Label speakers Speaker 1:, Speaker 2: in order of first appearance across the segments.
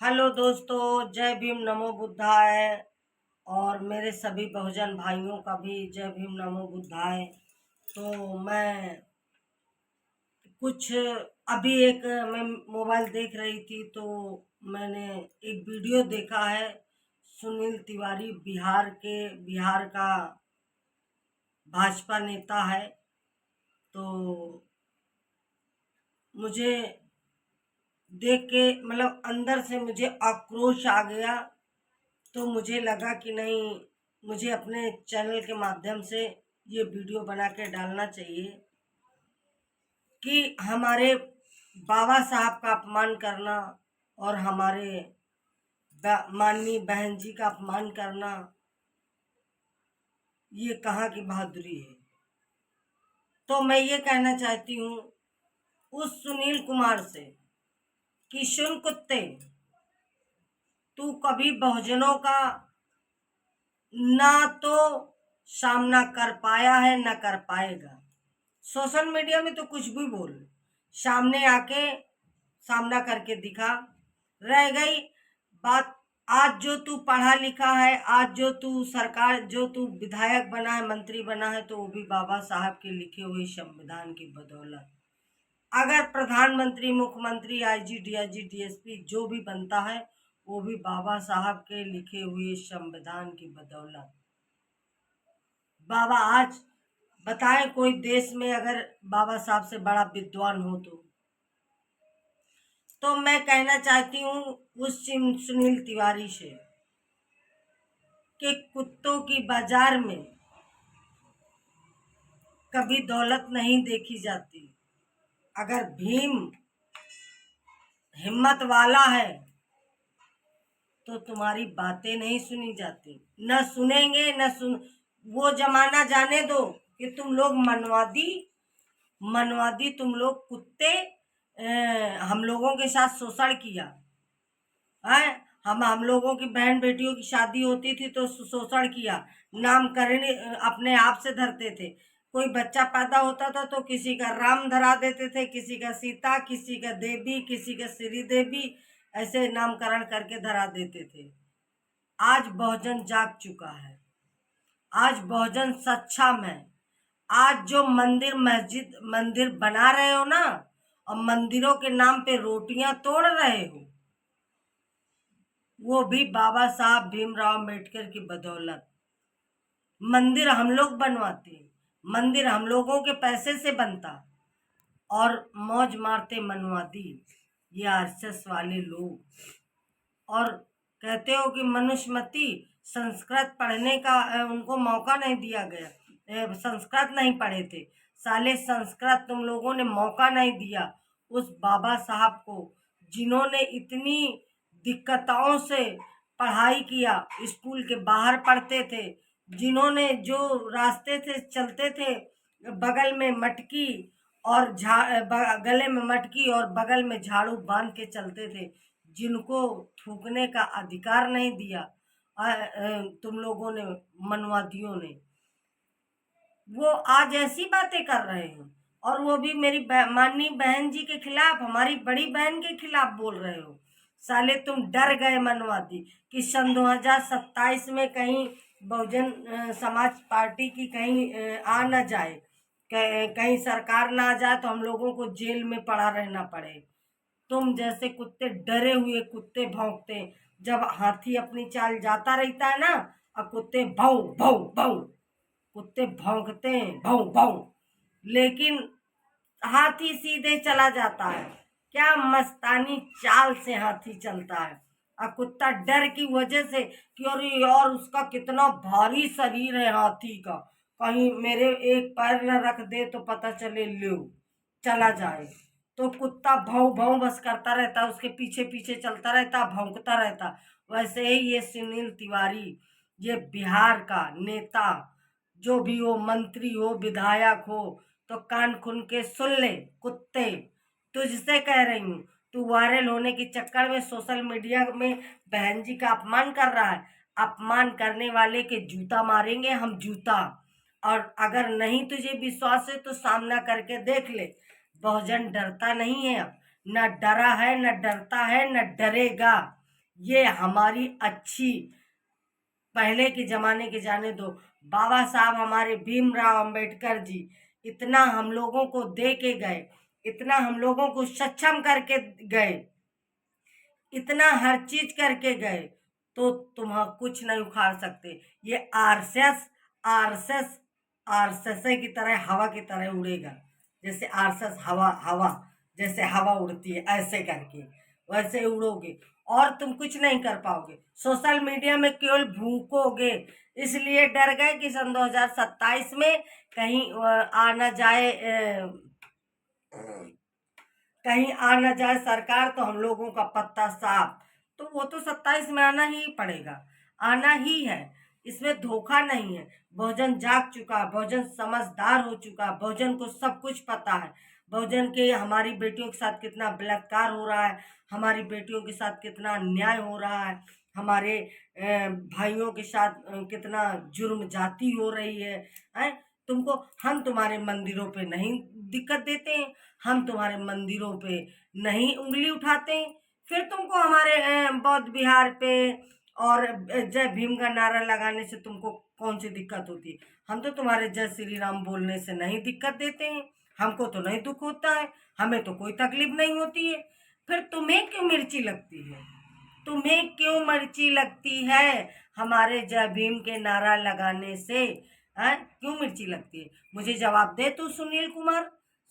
Speaker 1: Hello दोस्तों, जय भीम नमो बुद्धाय। और मेरे सभी बहुजन भाइयों का भी जय भीम नमो बुद्धाय। तो मैं कुछ अभी एक मैं मोबाइल देख रही थी, तो मैंने एक वीडियो देखा है। सुनील तिवारी बिहार का भाजपा नेता है। तो मुझे देख के मतलब अंदर से मुझे आक्रोश आ गया। तो मुझे लगा कि नहीं, मुझे अपने चैनल के माध्यम से ये वीडियो बना के डालना चाहिए कि हमारे बाबा साहब का अपमान करना और हमारे माननीय बहन जी का अपमान करना, ये कहाँ की बहादुरी है। तो मैं ये कहना चाहती हूँ उस सुनील कुमार से कि सुन कुत्ते, तू कभी बहुजनों का ना तो सामना कर पाया है ना कर पाएगा। सोशल मीडिया में तो कुछ भी बोल, सामने आके सामना करके दिखा। रह गई बात, आज जो तू पढ़ा लिखा है, आज जो तू सरकार, जो तू विधायक बना है, मंत्री बना है, तो वो भी बाबा साहब के लिखे हुए संविधान की बदौलत। अगर प्रधानमंत्री, मुख्यमंत्री, आईजी, डीआईजी, डीएसपी जो भी बनता है, वो भी बाबा साहब के लिखे हुए संविधान की बदौलत। बाबा आज बताएं कोई देश में अगर बाबा साहब से बड़ा विद्वान हो तो मैं कहना चाहती हूँ उस सुनील तिवारी से कि कुत्तों की बाजार में कभी दौलत नहीं देखी जाती। अगर भीम हिम्मत वाला है तो तुम्हारी बातें नहीं सुनी जाती, न सुनेंगे न सुन। वो जमाना जाने दो कि तुम लोग मनवादी मनवादी तुम लोग कुत्ते हम लोगों के साथ शोषण किया है। हम लोगों की बहन बेटियों की शादी होती थी तो शोषण किया, नामकरण अपने आप से धरते थे। कोई बच्चा पैदा होता था तो किसी का राम धरा देते थे, किसी का सीता, किसी का देवी, किसी का श्री देवी, ऐसे नामकरण करके धरा देते थे। आज बहुजन जाग चुका है, आज बहुजन सक्षम है। आज जो मंदिर बना रहे हो ना, और मंदिरों के नाम पे रोटियां तोड़ रहे हो, वो भी बाबा साहब भीमराव अम्बेडकर की बदौलत। मंदिर हम लोग बनवाते, मंदिर हम लोगों के पैसे से बनता, और मौज मारते मनवादी ये आरएसएस वाले लोग। और कहते हो कि मनुस्मृति संस्कृत पढ़ने का उनको मौका नहीं दिया गया, संस्कृत नहीं पढ़े थे। साले संस्कृत तुम लोगों ने मौका नहीं दिया उस बाबा साहब को, जिन्होंने इतनी दिक्कतों से पढ़ाई किया, स्कूल के बाहर पढ़ते थे, जिन्होंने जो रास्ते से चलते थे, बगल में मटकी और गले में मटकी और बगल में झाड़ू बांध के चलते थे, जिनको थूकने का अधिकार नहीं दिया तुम लोगों ने, मनवादियों ने। वो आज ऐसी बातें कर रहे हैं, और वो भी मेरी माननीय बहन जी के खिलाफ, हमारी बड़ी बहन के खिलाफ बोल रहे हो। साले तुम डर गए मनवादी कि सन 2027 में कहीं बहुजन समाज पार्टी की कहीं आ न जाए, कहीं सरकार ना आ जाए तो हम लोगों को जेल में पड़ा रहना पड़े। तुम जैसे कुत्ते, डरे हुए कुत्ते भौंकते जब हाथी अपनी चाल जाता रहता है ना, और कुत्ते भौ भौ भौ, कुत्ते भौंकते हैं भौ भौ, लेकिन हाथी सीधे चला जाता है। क्या मस्तानी चाल से हाथी चलता है, और कुत्ता डर की वजह से कि अरे यार उसका कितना भारी शरीर है हाथी का, कहीं मेरे एक पैर न रख दे तो पता चले लो चला जाए। तो कुत्ता भौं भौं बस करता रहता, उसके पीछे पीछे चलता रहता, भौंकता रहता। वैसे ही ये सुनील तिवारी, ये बिहार का नेता, जो भी हो, मंत्री हो, विधायक हो, तो कान खुल के सुन ले कुत्ते। तुझसे कह रही हूँ, तू वायरल होने के चक्कर में सोशल मीडिया में बहन जी का अपमान कर रहा है। अपमान करने वाले के जूता मारेंगे हम, जूता। और अगर नहीं तुझे विश्वास है तो सामना करके देख ले। बहुजन डरता नहीं है अब, न डरा है, न डरता है, न डरेगा। ये हमारी अच्छी पहले के ज़माने के जाने दो। बाबा साहब हमारे भीमराव अंबेडकर जी इतना हम लोगों को दे के गए, इतना हम लोगों को सक्षम करके गए, इतना हर चीज करके गए, तो तुम कुछ नहीं उखाड़ सकते। ये आरएसएस आरएसएस आरएसएस की तरह हवा की तरह उड़ेगा। जैसे आरएसएस हवा हवा जैसे हवा उड़ती है, ऐसे करके वैसे उड़ोगे और तुम कुछ नहीं कर पाओगे। सोशल मीडिया में केवल भूकोगे, इसलिए डर गए कि सन 2027 में कहीं आ ना जाए, कहीं आ ना जाए सरकार तो हम लोगों का पत्ता साफ। तो वो तो 27 में आना ही पड़ेगा, आना ही है, इसमें धोखा नहीं है। बहुजन जाग चुका, बहुजन समझदार हो चुका, बहुजन को सब कुछ पता है। बहुजन के हमारी बेटियों के साथ कितना बलात्कार हो रहा है, हमारी बेटियों के साथ कितना अन्याय हो रहा है, हमारे भाइयों के साथ कितना जुर्म जाती हो रही है। तुमको हम तुम्हारे मंदिरों पे नहीं दिक्कत देते हैं, हम तुम्हारे मंदिरों पे नहीं उंगली उठाते हैं, फिर तुमको हमारे बौद्ध विहार पे और जय भीम का नारा लगाने से तुमको कौन सी दिक्कत होती है? हम तो तुम्हारे जय श्री राम बोलने से नहीं दिक्कत देते हैं, हमको तो नहीं दुख होता है, हमें तो कोई तकलीफ नहीं होती है। फिर तुम्हें क्यों मिर्ची लगती है? तुम्हें क्यों मिर्ची लगती है हमारे जय भीम के नारा लगाने से? है क्यों मिर्ची लगती है? मुझे जवाब दे तू सुनील कुमार।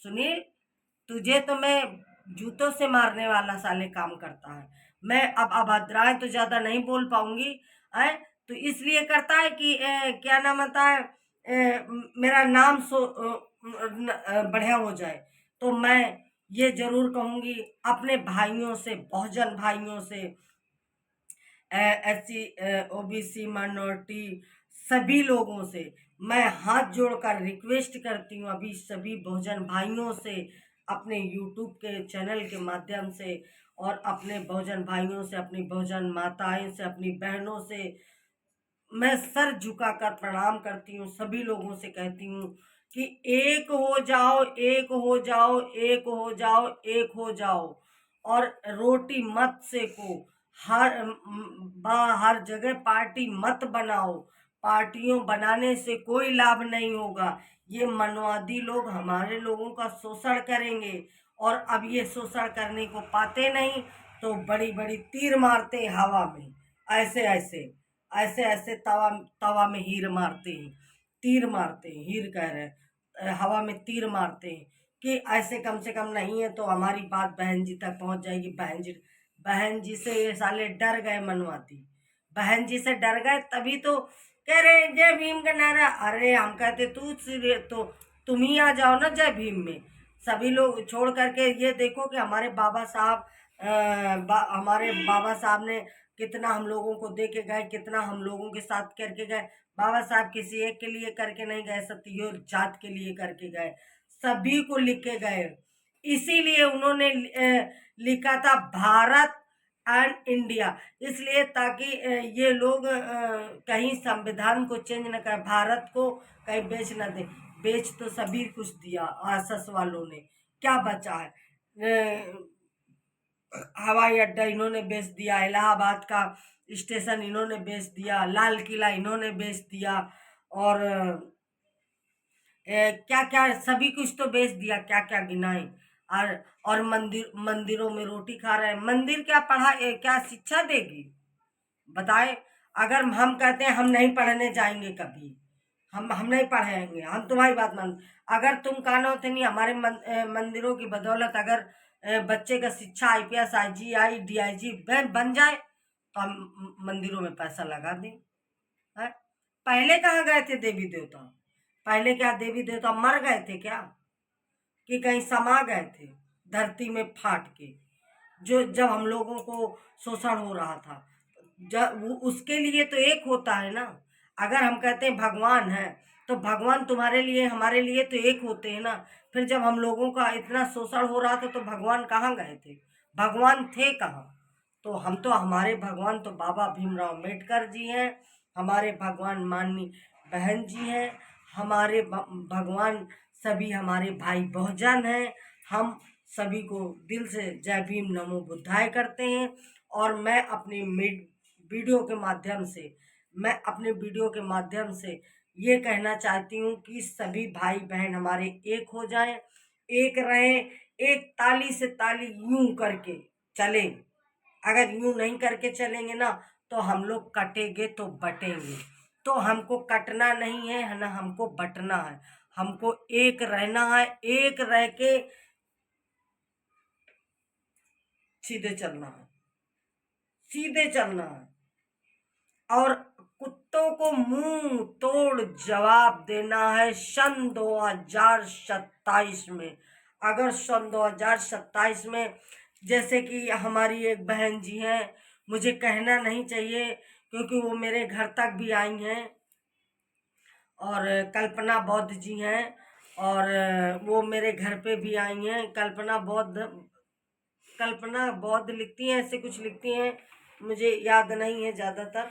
Speaker 1: सुनील, तुझे तो मैं जूतों से मारने वाला साले काम करता है। मैं अब अभद्राएं तो ज्यादा नहीं बोल पाऊंगी है, तो इसलिए करता है कि क्या नाम होता है, मेरा नाम बढ़िया हो जाए। तो मैं ये जरूर कहूंगी अपने भाइयों से, बहुजन भाइयों से, एससी ओबीसी माइनॉरिटी सभी लोगों से मैं हाथ जोड़कर रिक्वेस्ट करती हूँ, अभी सभी बहुजन भाइयों से, अपने यूट्यूब के चैनल के माध्यम से और अपने बहुजन भाइयों से, अपनी बहुजन माताएं से, अपनी बहनों से मैं सर झुकाकर प्रणाम करती हूँ। सभी लोगों से कहती हूँ कि एक हो जाओ, एक हो जाओ, एक हो जाओ, एक हो जाओ और रोटी मत सेको। हर जगह पार्टी मत बनाओ, पार्टियों बनाने से कोई लाभ नहीं होगा। ये मनवादी लोग हमारे लोगों का शोषण करेंगे और अब ये शोषण करने को पाते नहीं तो बड़ी बड़ी तीर मारते हवा में, ऐसे ऐसे ऐसे ऐसे तवा तवा में हीर मारते हैं, तीर मारते हैं, हीर कह रहे हैं, हवा में तीर मारते हैं कि ऐसे कम से कम नहीं है तो हमारी बात बहन जी तक पहुंच जाएगी। बहन जी से ये साले डर गए मनवाती, बहन जी से डर गए तभी तो कह रहे जय भीम का नारा। अरे हम कहते तो तुम ही आ जाओ ना जय भीम में। सभी लोग छोड़ करके ये देखो कि हमारे बाबा साहब हमारे बाबा साहब ने कितना हम लोगों को दे के गए, कितना हम लोगों के साथ करके गए। बाबा साहब किसी एक के लिए करके नहीं गए, सत्यो जात के लिए करके गए, सभी को लिख के गए। इसीलिए उन्होंने लिखा था भारत एंड इंडिया, इसलिए ताकि ये लोग कहीं संविधान को चेंज न कर, भारत को कहीं बेच न दे। बेच तो सभी कुछ दिया आरएसएस वालों ने, क्या बचा है? हवाई अड्डा इन्होंने बेच दिया, इलाहाबाद का स्टेशन इन्होंने बेच दिया, लाल किला इन्होंने बेच दिया और क्या क्या सभी कुछ तो बेच दिया, क्या क्या गिनाए। और मंदिरों में रोटी खा रहे हैं। मंदिर क्या क्या शिक्षा देगी बताए? अगर हम कहते हैं हम नहीं पढ़ने जाएंगे कभी, हम नहीं पढ़ाएंगे, हम तुम्हारी बात मान, अगर तुम कानो थे नहीं हमारे मंदिरों की बदौलत अगर बच्चे का शिक्षा आईपीएस आईजीआई डीआईजी बन जाए तो हम मंदिरों में पैसा लगा दें। है पहले कहाँ गए थे देवी देवता? पहले क्या देवी देवता मर गए थे क्या कि कहीं समा गए थे धरती में फाट के? जो जब हम लोगों को शोषण हो रहा था, जब उसके लिए तो एक होता है ना। अगर हम कहते हैं भगवान है तो भगवान तुम्हारे लिए हमारे लिए तो एक होते हैं ना। फिर जब हम लोगों का इतना शोषण हो रहा था तो भगवान कहाँ गए थे? भगवान थे कहाँ? तो हम तो हमारे भगवान तो बाबा भीमराव अम्बेडकर जी हैं, हमारे भगवान माननीय बहन जी हैं, हमारे भगवान सभी हमारे भाई बहुजन हैं। हम सभी को दिल से जय भीम नमो बुद्धाय करते हैं और मैं अपनी वीडियो के माध्यम से ये कहना चाहती हूँ कि सभी भाई बहन हमारे एक हो जाएं, एक रहें, एक ताली से ताली यूं करके चलें। अगर यूं नहीं करके चलेंगे ना तो हम लोग कटेंगे तो बटेंगे। तो हमको कटना नहीं है ना, हमको बटना है। हमको एक रहना है, एक रह के सीधे चलना है, सीधे चलना है। और कुत्तों को मुंह तोड़ जवाब देना है सन 2027 में। अगर सन 2027 में, जैसे कि हमारी एक बहन जी हैं, मुझे कहना नहीं चाहिए क्योंकि वो मेरे घर तक भी आई हैं, और कल्पना बौद्ध जी हैं, और वो मेरे घर पे भी आई हैं। कल्पना बौद्ध लिखती हैं, ऐसे कुछ लिखती हैं, मुझे याद नहीं है ज़्यादातर।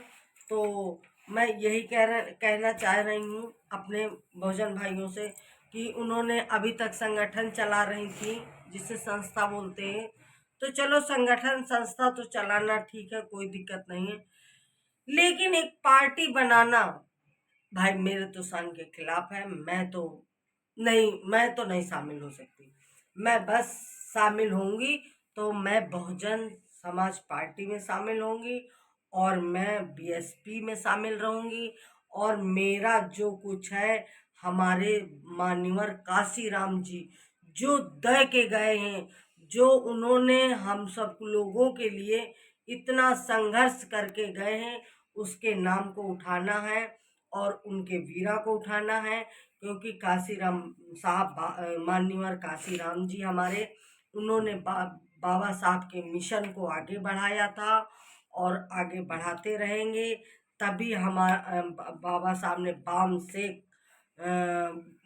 Speaker 1: तो मैं यही कहना चाह रही हूँ अपने बहुजन भाइयों से कि उन्होंने अभी तक संगठन चला रही थी, जिसे संस्था बोलते हैं। तो चलो, संगठन संस्था तो चलाना ठीक है, कोई दिक्कत नहीं है, लेकिन एक पार्टी बनाना भाई मेरे तो सन के खिलाफ है। मैं तो नहीं शामिल हो सकती। मैं बस शामिल होंगी तो मैं बहुजन समाज पार्टी में शामिल होंगी, और मैं बीएसपी में शामिल रहूंगी। और मेरा जो कुछ है, हमारे मान्यवर काशीराम जी जो दे के गए हैं, जो उन्होंने हम सब लोगों के लिए इतना संघर्ष करके गए हैं, उसके नाम को उठाना है और उनके वीरा को उठाना है। क्योंकि काशीराम साहब, मान्यवर काशीराम जी हमारे, उन्होंने बाबा साहब के मिशन को आगे बढ़ाया था और आगे बढ़ाते रहेंगे। तभी हमारा बाबा साहब ने बाम से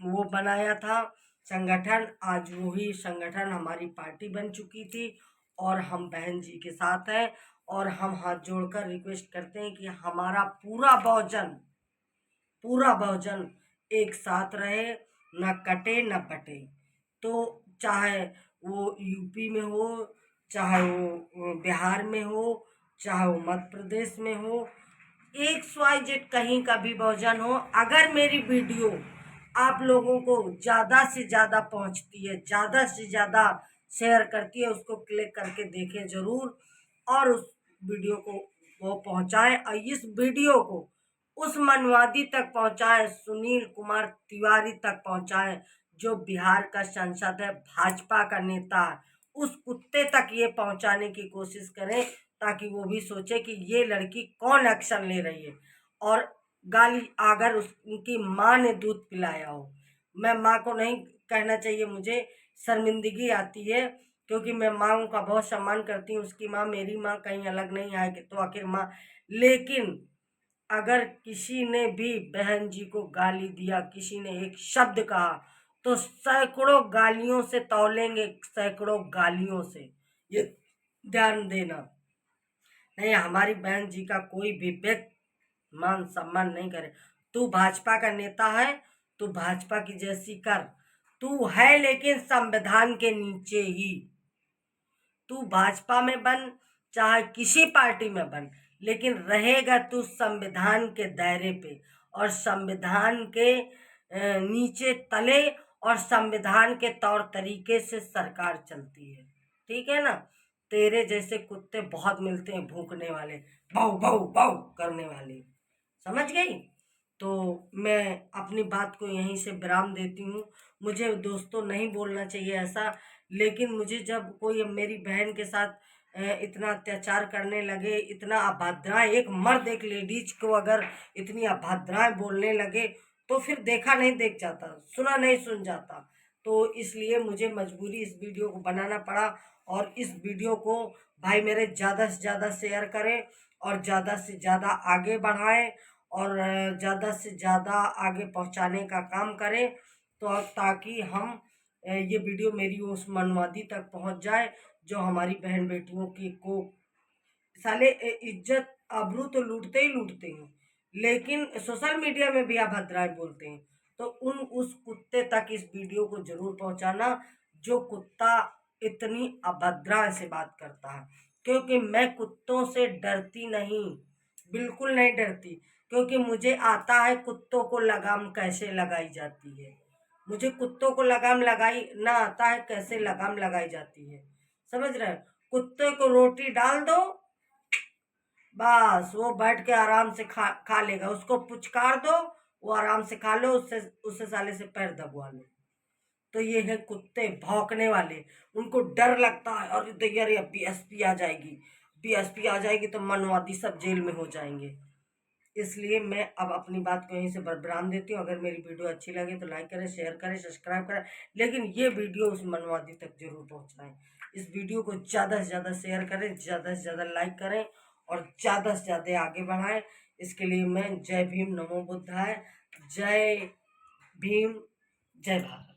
Speaker 1: वो बनाया था संगठन। आज वही संगठन हमारी पार्टी बन चुकी थी और हम बहन जी के साथ हैं। और हम हाथ जोड़कर रिक्वेस्ट करते हैं कि हमारा पूरा बहुजन एक साथ रहे, न कटे न बटे। तो चाहे वो यूपी में हो, चाहे वो बिहार में हो, चाहे वो मध्य प्रदेश में हो, XYZ कहीं का भी बहुजन हो, अगर मेरी वीडियो आप लोगों को ज़्यादा से ज़्यादा पहुंचती है, ज़्यादा से ज़्यादा शेयर करती है, उसको क्लिक करके देखें ज़रूर, और उस वीडियो को वो पहुंचाएं, और इस वीडियो को उस मनवादी तक पहुंचाएं, सुनील कुमार तिवारी तक पहुंचाएं, जो बिहार का सांसद है, भाजपा का नेता है। उस कुत्ते तक ये पहुंचाने की कोशिश करें ताकि वो भी सोचे कि ये लड़की कौन एक्शन ले रही है। और गाली, अगर उनकी माँ ने दूध पिलाया हो, मैं माँ को नहीं कहना चाहिए, मुझे शर्मिंदगी आती है, क्योंकि मैं माँ का बहुत सम्मान करती हूँ। उसकी माँ मेरी माँ, कहीं अलग नहीं आए तो आखिर माँ। लेकिन अगर किसी ने भी बहन जी को गाली दिया, किसी ने एक शब्द कहा, तो सैकड़ों गालियों से तौलेंगे, सैकड़ों गालियों से, ये ध्यान देना। नहीं, हमारी बहन जी का कोई भी व्यक्ति मान सम्मान नहीं करे। तू भाजपा का नेता है, तू भाजपा की जैसी कर, तू है लेकिन संविधान के नीचे ही। तू भाजपा में बन, चाहे किसी पार्टी में बन, लेकिन रहेगा तू संविधान के दायरे पे, और संविधान के नीचे तले, और संविधान के तौर तरीके से सरकार चलती है। ठीक है ना? तेरे जैसे कुत्ते बहुत मिलते हैं, भूखने वाले, भाव भाव भाव करने वाले। समझ गई? तो मैं अपनी बात को यहीं से विराम देती हूँ। मुझे दोस्तों नहीं बोलना चाहिए ऐसा, लेकिन मुझे जब कोई मेरी बहन के साथ इतना अत्याचार करने लगे, इतना अभद्राएं, एक मर्द एक लेडीज को अगर इतनी अभद्राएं बोलने लगे, तो फिर देखा नहीं देख जाता, सुना नहीं सुन जाता। तो इसलिए मुझे मजबूरी इस वीडियो को बनाना पड़ा। और इस वीडियो को भाई मेरे ज़्यादा से ज़्यादा शेयर करें, और ज़्यादा से ज़्यादा आगे बढ़ाएं, और ज़्यादा से ज़्यादा आगे पहुंचाने का काम करें, तो ताकि हम ये वीडियो मेरी उस मनवादी तक पहुंच जाए, जो हमारी बहन बेटियों की को साले इज्जत आबरू तो लूटते ही लूटते हैं, लेकिन सोशल मीडिया में भी अभद्राएं बोलते हैं। तो उस कुत्ते तक इस वीडियो को जरूर पहुंचाना, जो कुत्ता इतनी अभद्रा से बात करता है। क्योंकि मैं कुत्तों से डरती नहीं, बिल्कुल नहीं डरती, क्योंकि मुझे आता है कुत्तों को लगाम कैसे लगाई जाती है। मुझे कुत्तों को लगाम लगाई ना आता है, कैसे लगाम लगाई जाती है, समझ रहे हैं। कुत्ते को रोटी डाल दो, बस वो बैठ के आराम से खा लेगा। उसको पुचकार दो, वो आराम से खा लो, उससे उससे साले से पैर दबवा लो। तो ये है कुत्ते भौंकने वाले, उनको डर लगता है, और यार ये बीएसपी आ जाएगी, बीएसपी आ जाएगी तो मनवादी सब जेल में हो जाएंगे। इसलिए मैं अब अपनी बात को यहीं से विराम देती हूँ। अगर मेरी वीडियो अच्छी लगे तो लाइक करें, शेयर करें, सब्सक्राइब करें, लेकिन ये वीडियो उस मनवादी तक जरूर पहुँचाएं। इस वीडियो को ज़्यादा से ज़्यादा शेयर करें, ज़्यादा से ज़्यादा लाइक करें, और ज़्यादा से ज़्यादा आगे बढ़ाएं। इसके लिए मैं जय भीम, नमो बुद्धाय, जय भीम, जय भारत।